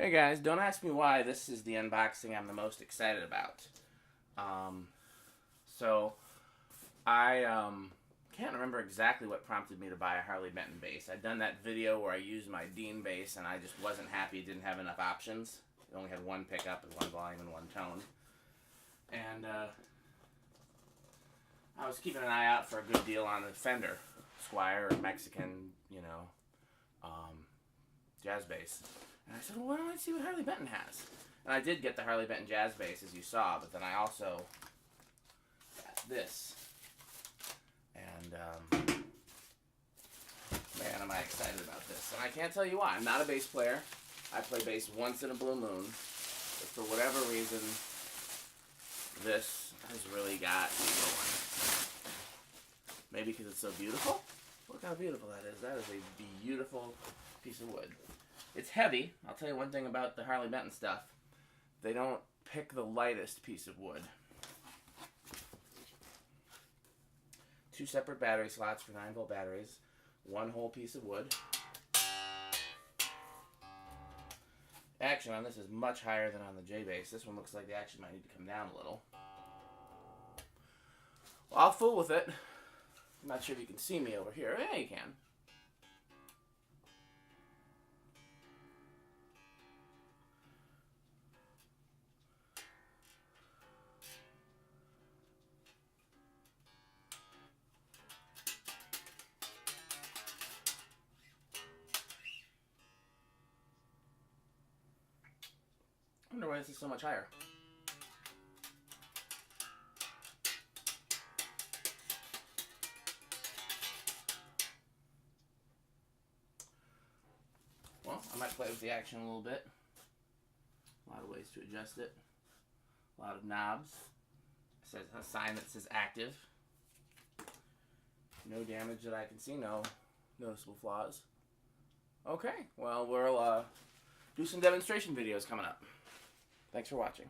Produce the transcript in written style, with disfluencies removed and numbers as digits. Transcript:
Hey guys, don't ask me why this is the unboxing I'm the most excited about. So I can't remember exactly what prompted me to buy a Harley Benton bass. I'd done that video where I used my Dean bass and I just wasn't happy it didn't have enough options. It only had one pickup and one volume and one tone. And I was keeping an eye out for a good deal on the Fender Squire or Mexican, jazz bass. And I said, well, why don't I see what Harley Benton has? And I did get the Harley Benton jazz bass, as you saw, but then I also got this. And, man, am I excited about this. And I can't tell you why. I'm not a bass player. I play bass once in a blue moon. But for whatever reason, this has really got me going. Maybe because it's so beautiful? Look how beautiful that is. That is a beautiful piece of wood. It's heavy. I'll tell you one thing about the Harley Benton stuff. They don't pick the lightest piece of wood. 2 separate battery slots for 9-volt batteries. 1 whole piece of wood. Action on this is much higher than on the J bass. This one looks like the action might need to come down a little. Well, I'll fool with it. I'm not sure if you can see me over here. Yeah, you can. I wonder why this is so much higher. Well, I might play with the action a little bit. A lot of ways to adjust it. A lot of knobs. It says a sign that says active. No damage that I can see, no noticeable flaws. Okay, well, we'll do some demonstration videos coming up. Thanks for watching.